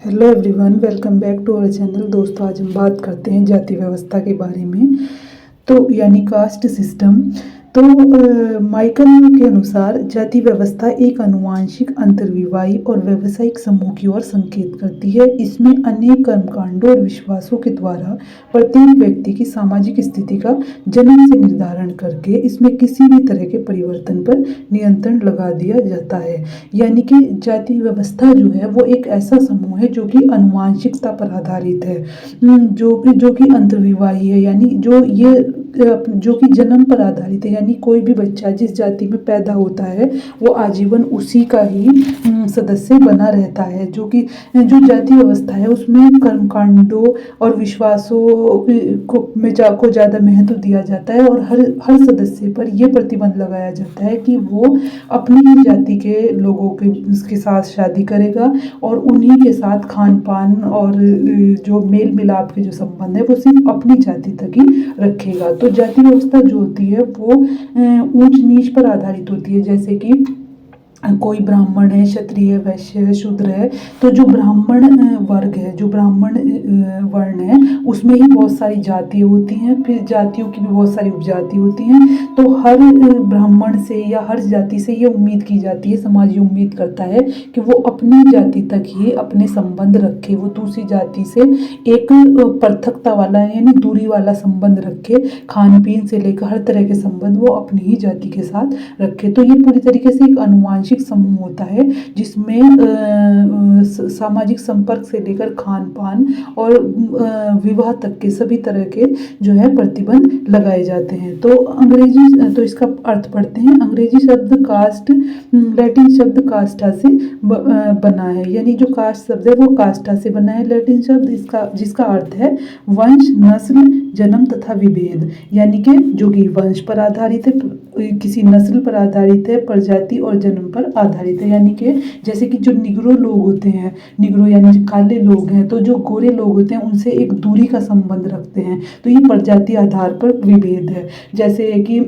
Hello everyone, welcome back to our channel. दोस्तों, आज हम बात करते हैं जाति व्यवस्था के बारे में। तो यानी कास्ट सिस्टम। तो माइकल के अनुसार जाति व्यवस्था एक आनुवंशिक, अंतर्विवाही और व्यावसायिक समूह की ओर संकेत करती है। इसमें अनेक कर्मकांडों और विश्वासों के द्वारा प्रत्येक व्यक्ति की सामाजिक स्थिति का जन्म से निर्धारण करके इसमें किसी भी तरह के परिवर्तन पर नियंत्रण लगा दिया जाता है। यानी कि जाति व्यवस्था जो है वो एक ऐसा समूह है जो कि आनुवंशिकता पर आधारित है, जो कि अंतर्विवाही है, यानी जो कि जन्म पर आधारित है। यानी कोई भी बच्चा जिस जाति में पैदा होता है वो आजीवन उसी का ही सदस्य बना रहता है। जो जाति व्यवस्था है उसमें कर्मकांडों और विश्वासों को ज़्यादा महत्व दिया जाता है और हर हर सदस्य पर यह प्रतिबंध लगाया जाता है कि वो अपनी ही जाति के लोगों के साथ शादी करेगा और उन्हीं के साथ खान पान और जो मेल मिलाप के जो संबंध है वो सिर्फ अपनी जाति तक ही रखेगा। तो जाति व्यवस्था जो होती है वो ऊंच नीच पर आधारित होती है। जैसे कि कोई ब्राह्मण है, क्षत्रिय, वैश्य है, शूद्र है। तो जो ब्राह्मण वर्ग है, जो ब्राह्मण वर्ण है, उसमें ही बहुत सारी जातियाँ होती हैं। फिर जातियों की भी बहुत सारी उपजाति होती हैं। तो हर ब्राह्मण से या हर जाति से ये उम्मीद की जाती है, समाज ये उम्मीद करता है कि वो अपनी जाति तक ही अपने संबंध रखे, वो दूसरी जाति से एक पृथकता वाला यानी दूरी वाला संबंध रखे। खान पीन से लेकर हर तरह के संबंध वो अपनी ही जाति के साथ रखे। तो ये पूरी तरीके से एक आनुवंशिक समूह होता है जिसमें सामाजिक संपर्क से लेकर खान पान और विवाह तक के सभी तरह के जो है प्रतिबंध लगाए जाते हैं। तो इसका अर्थ पढ़ते हैं। अंग्रेजी शब्द कास्ट लैटिन शब्द कास्टा से बना है। यानी जो कास्ट शब्द है वो कास्टा से बना है, लैटिन शब्द जिसका अर्थ है वंश, नस्ल, जन्म तथा विभेद। यानी कि जो कि वंश पर आधारित है, किसी नस्ल पर आधारित है, प्रजाति और जन्म पर आधारित है। यानी कि जैसे कि जो निग्रो लोग होते हैं, निग्रो यानी जो काले लोग हैं, तो जो गोरे लोग होते हैं उनसे एक दूरी का संबंध रखते हैं। तो ये प्रजाति आधार पर विभेद है। जैसे कि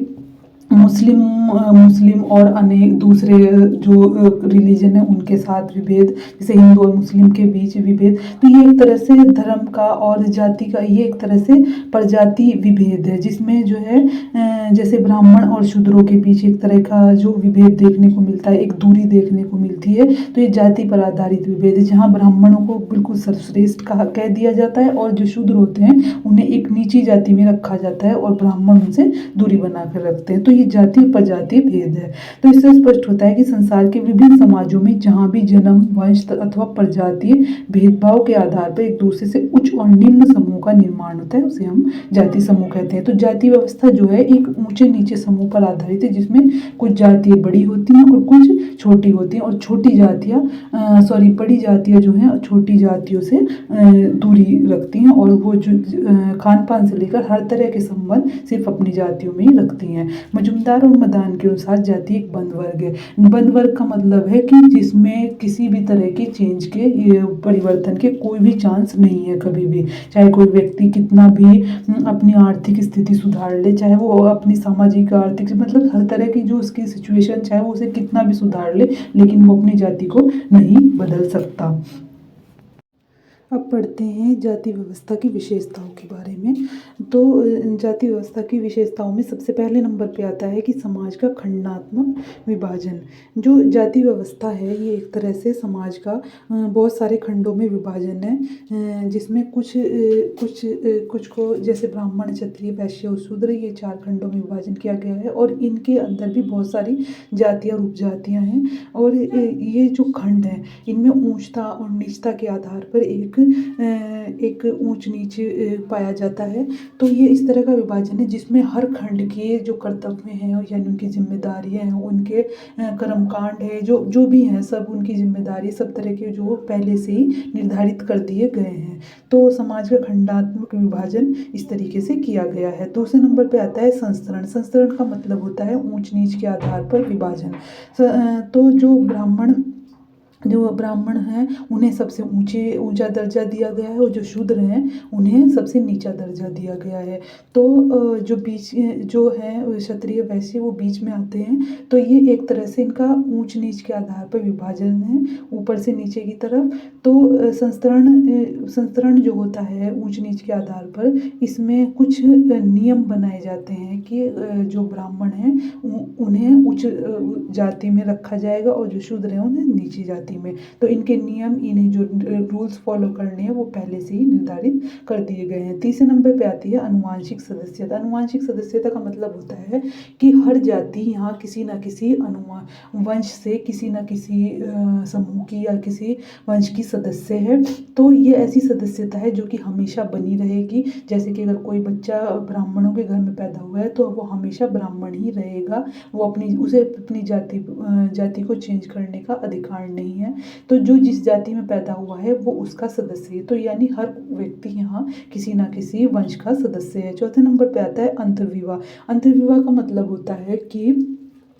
मुस्लिम और अनेक दूसरे जो रिलीजन है उनके साथ विभेद, जैसे हिंदू और मुस्लिम के बीच विभेद। तो ये एक तरह से धर्म का और जाति का ये एक तरह से प्रजाति विभेद है, जिसमें जो है जैसे ब्राह्मण और शूद्रों के बीच एक तरह का जो विभेद देखने को मिलता है, एक दूरी देखने को मिलती है। तो ये जाति पर आधारित विभेद है, जहाँ ब्राह्मणों को बिल्कुल सर्वश्रेष्ठ कह दिया जाता है और जो शूद्र होते हैं उन्हें एक नीची जाति में रखा जाता है और ब्राह्मण उनसे दूरी बना कर रखते हैं। तो ये जाति प्रजाति भेद है। तो इससे स्पष्ट होता है कि संसार के विभिन्न समाजों में जहाँ भी जन्म, वंश अथवा प्रजाति भेदभाव के आधार पर एक दूसरे से उच्च और निम्न समूह का निर्माण होता है, उसे हम जाति समूह कहते हैं। तो जाति व्यवस्था जो है एक ऊंचे नीचे समूह पर आधारित है, जिसमें कुछ जातियाँ बड़ी होती हैं और कुछ छोटी होती हैं। और बड़ी जातियाँ जो हैं छोटी जातियों से दूरी रखती हैं और वो जो खान पान से लेकर हर तरह के संबंध सिर्फ अपनी जातियों में ही रखती हैं। मजुमदार और मदान के अनुसार जाति एक बंद वर्ग है। बंद वर्ग का मतलब है कि जिसमें किसी भी तरह के चेंज के परिवर्तन के कोई भी चांस नहीं है कभी भी। चाहे कोई व्यक्ति कितना भी अपनी आर्थिक स्थिति सुधार ले, चाहे वो अपनी सामाजिक आर्थिक मतलब हर तरह की जो उसकी सिचुएशन चाहे वो उसे कितना भी सुधार ले, लेकिन वो अपनी जाति को नहीं बदल सकता। अब पढ़ते हैं जाति व्यवस्था की विशेषताओं के बारे में। तो जाति व्यवस्था की विशेषताओं में सबसे पहले नंबर पे आता है कि समाज का खंडात्मक विभाजन। जो जाति व्यवस्था है ये एक तरह से समाज का बहुत सारे खंडों में विभाजन है, जिसमें कुछ को जैसे ब्राह्मण, क्षत्रिय, वैश्य और शूद्र, ये 4 खंडों में विभाजन किया गया है और इनके अंदर भी बहुत सारी जातियाँ और उपजातियाँ हैं। और ये जो खंड हैं इनमें ऊंचता और नीचता के आधार पर एक ऊंच नीच पाया जाता है। तो ये इस तरह का विभाजन है जिसमें हर खंड के जो कर्तव्य हैं यानी उनकी जिम्मेदारियां हैं, उनके कर्मकांड है, जो भी हैं, सब उनकी जिम्मेदारी सब तरह के जो पहले से ही निर्धारित कर दिए गए हैं। तो समाज का खंडात्मक विभाजन इस तरीके से किया गया है। दूसरे नंबर पे आता है संस्तरण। संस्तरण का मतलब होता है ऊंच नीच के आधार पर विभाजन। तो जो ब्राह्मण जो ब्राह्मण हैं उन्हें सबसे ऊंचा दर्जा दिया गया है और जो शूद्र हैं उन्हें सबसे नीचा दर्जा दिया गया है। तो जो बीच जो है क्षत्रिय वैश्य वो बीच में आते हैं। तो ये एक तरह से इनका ऊंच नीच के आधार पर विभाजन है ऊपर से नीचे की तरफ। तो संस्तरण जो होता है ऊंच नीच के आधार पर, इसमें कुछ नियम बनाए जाते हैं कि जो ब्राह्मण हैं उन्हें उच्च जाति में रखा जाएगा और जो शूद्र हैं उन्हें नीची जाति में। तो इनके नियम, इन्हें जो रूल्स फॉलो करने हैं वो पहले से ही निर्धारित कर दिए गए हैं। तीसरे नंबर पे आती है अनुवांशिक सदस्यता। अनुवांशिक सदस्यता का मतलब होता है कि हर जाति यहाँ किसी न किसी वंश से, किसी न किसी समूह की या किसी वंश की सदस्य है। तो ये ऐसी सदस्यता है जो कि हमेशा बनी रहेगी। जैसे कि अगर कोई बच्चा ब्राह्मणों के घर में पैदा हुआ है तो वो हमेशा ब्राह्मण ही रहेगा, वो उसे अपनी जाति को चेंज करने का अधिकार नहीं है। तो जो जिस जाति में पैदा हुआ है वो उसका सदस्य है। तो यानी हर व्यक्ति यहाँ किसी ना किसी वंश का सदस्य है। चौथे नंबर पे आता है अंतर्विवाह। अंतर्विवाह का मतलब होता है कि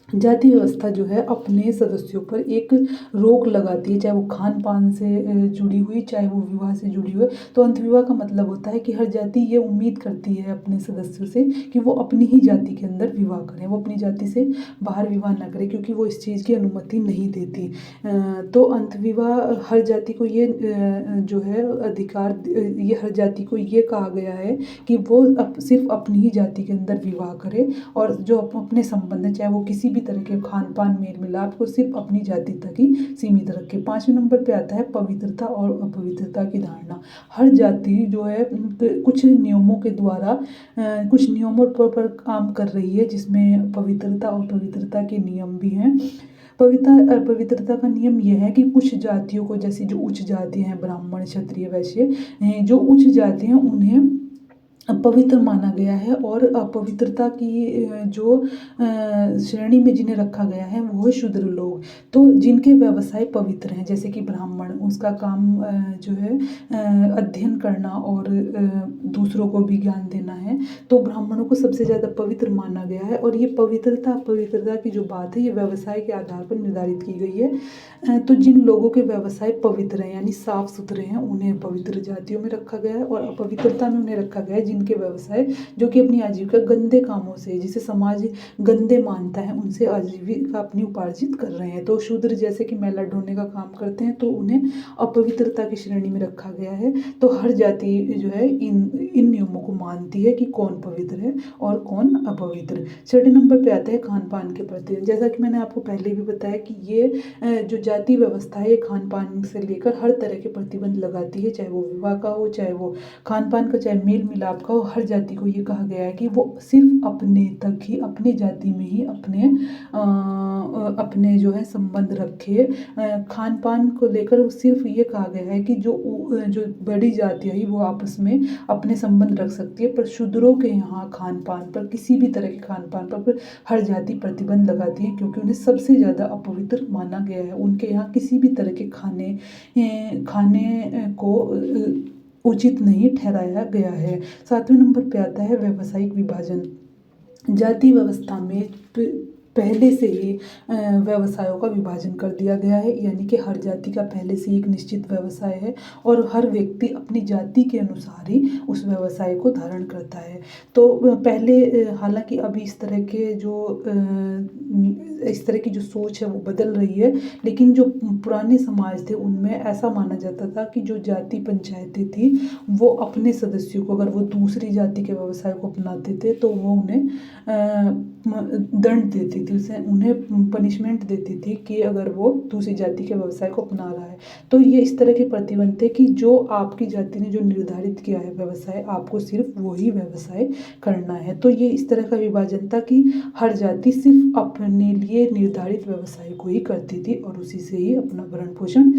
जाति व्यवस्था जो है अपने सदस्यों पर एक रोक लगाती है, चाहे वो खान पान से जुड़ी हुई, चाहे वो विवाह से जुड़ी हुई। तो अंतर्विवाह का मतलब होता है कि हर जाति ये उम्मीद करती है अपने सदस्यों से कि वो अपनी ही जाति के अंदर विवाह करें, वो अपनी जाति से बाहर विवाह ना करें, क्योंकि वो इस चीज़ की अनुमति नहीं देती। तो अंतर्विवाह हर जाति को ये जो है अधिकार, ये हर जाति को ये कहा गया है कि वो सिर्फ अपनी ही जाति के अंदर विवाह करे और जो अपने संबंध है, चाहे वो किसी भी तरह के खान पान मेल मिलाप, को सिर्फ अपनी जाति तक ही सीमित रखे। पांचवें नंबर पे आता है पवित्रता और अपवित्रता की धारणा। हर जाति जो है कुछ नियमों के द्वारा कुछ नियमों पर काम कर रही है, जिसमें पवित्रता और पवित्रता के नियम भी हैं। पवित्रता का नियम यह है कि कुछ जातियों को, जैसे जो उच्च जाति हैं ब्राह्मण क्षत्रिय वैश्य, जो उच्च जाति हैं उन्हें पवित्र माना गया है और अपवित्रता की जो श्रेणी में जिन्हें रखा गया है वो है शूद्र लोग। तो जिनके व्यवसाय पवित्र हैं, जैसे कि ब्राह्मण, उसका काम जो है अध्ययन करना और दूसरों को भी ज्ञान देना है। तो ब्राह्मणों को सबसे ज़्यादा पवित्र माना गया है और ये पवित्रता की जो बात है ये व्यवसाय के आधार पर निर्धारित की गई है। तो जिन लोगों के व्यवसाय पवित्र हैं यानी साफ सुथरे हैं उन्हें पवित्र जातियों में रखा गया है, और अपवित्रता में उन्हें रखा गया है जिनके व्यवसाय जो कि अपनी आजीविका गंदे कामों से, जिसे समाज गंदे मानता है, उनसे आजीविका अपनी उपार्जित कर रहे हैं। तो शूद्र जैसे कि मैला ढोने का काम करते हैं तो उन्हें अपवित्रता की श्रेणी में रखा गया है। तो हर जाति जो है इन नियमों को मानती है कि कौन पवित्र है और कौन अपवित्र। छठे नंबर पे आता है खान पान के प्रति। जैसा कि मैंने आपको पहले भी बताया कि ये जो जाति व्यवस्था है खान पान से लेकर हर तरह के प्रतिबंध लगाती है, चाहे वो विवाह का हो, चाहे वो खान पान का, चाहे मेल मिलाप का हो। हर जाति को ये कहा गया है कि वो सिर्फ अपने तक ही, अपनी जाति में ही अपने जो है संबंध रखे। खान पान को लेकर सिर्फ ये कहा गया है कि जो बड़ी जातियाँ ही वो आपस में अपने संबंध रख सकती है, पर शूद्रों के यहाँ खान पान पर, किसी भी तरह के खान पान पर हर जाति प्रतिबंध लगाती है, क्योंकि उन्हें सबसे ज़्यादा अपवित्र माना गया है। उनके यहाँ किसी भी तरह के खाने को उचित नहीं ठहराया गया है। सातवें नंबर पे आता है व्यावसायिक विभाजन। जाति व्यवस्था में पहले से ही व्यवसायों का विभाजन कर दिया गया है, यानी कि हर जाति का पहले से एक निश्चित व्यवसाय है और हर व्यक्ति अपनी जाति के अनुसार ही उस व्यवसाय को धारण करता है। तो पहले, हालांकि अभी इस तरह की जो सोच है वो बदल रही है, लेकिन जो पुराने समाज थे उनमें ऐसा माना जाता था कि जो जाति पंचायतें थी वो अपने सदस्यों को, अगर वो दूसरी जाति के व्यवसाय को अपनाते थे तो वो उन्हें दंड देती थी, उसे उन्हें पनिशमेंट देती थी कि अगर वो दूसरी जाति के व्यवसाय को अपना रहा है। तो ये इस तरह के प्रतिबंध थे कि जो आपकी जाति ने जो निर्धारित किया है व्यवसाय, आपको सिर्फ वही व्यवसाय करना है। तो ये इस तरह का विभाजन था कि हर जाति सिर्फ अपने लिए निर्धारित व्यवसाय को ही करती थी और उसी से ही अपना भरण पोषण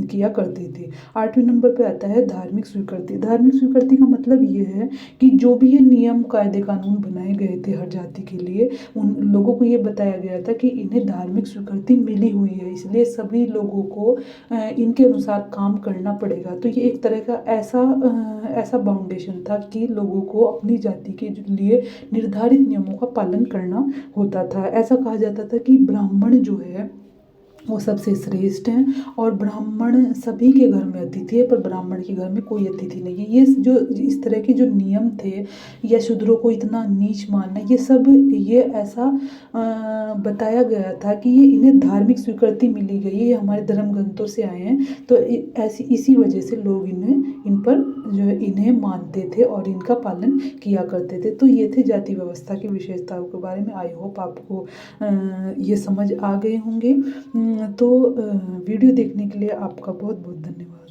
किया करती थी। आठवें नंबर पे आता है धार्मिक स्वीकृति। धार्मिक स्वीकृति का मतलब ये है कि जो भी ये नियम कायदे कानून बनाए गए थे हर जाति के लिए, उन लोगों को ये बताया गया था कि इन्हें धार्मिक स्वीकृति मिली हुई है, इसलिए सभी लोगों को इनके अनुसार काम करना पड़ेगा। तो ये एक तरह का ऐसा बाउंडेशन था कि लोगों को अपनी जाति के लिए निर्धारित नियमों का पालन करना होता था। ऐसा कहा जाता था कि ब्राह्मण जो है वो सबसे श्रेष्ठ हैं। और ब्राह्मण सभी के घर में अतिथि है, पर ब्राह्मण के घर में कोई अतिथि नहीं है। ये जो इस तरह के जो नियम थे या शूद्रों को इतना नीच मानना, ये सब ये ऐसा बताया गया था कि ये इन्हें धार्मिक स्वीकृति मिली गई है, ये हमारे धर्म ग्रंथों से आए हैं। तो ऐसी इसी वजह से लोग इन पर जो है इन्हें मानते थे और इनका पालन किया करते थे। तो ये थे जाति व्यवस्था की विशेषताओं के बारे में। आई होप आपको ये समझ आ गए होंगे। तो वीडियो देखने के लिए आपका बहुत बहुत धन्यवाद।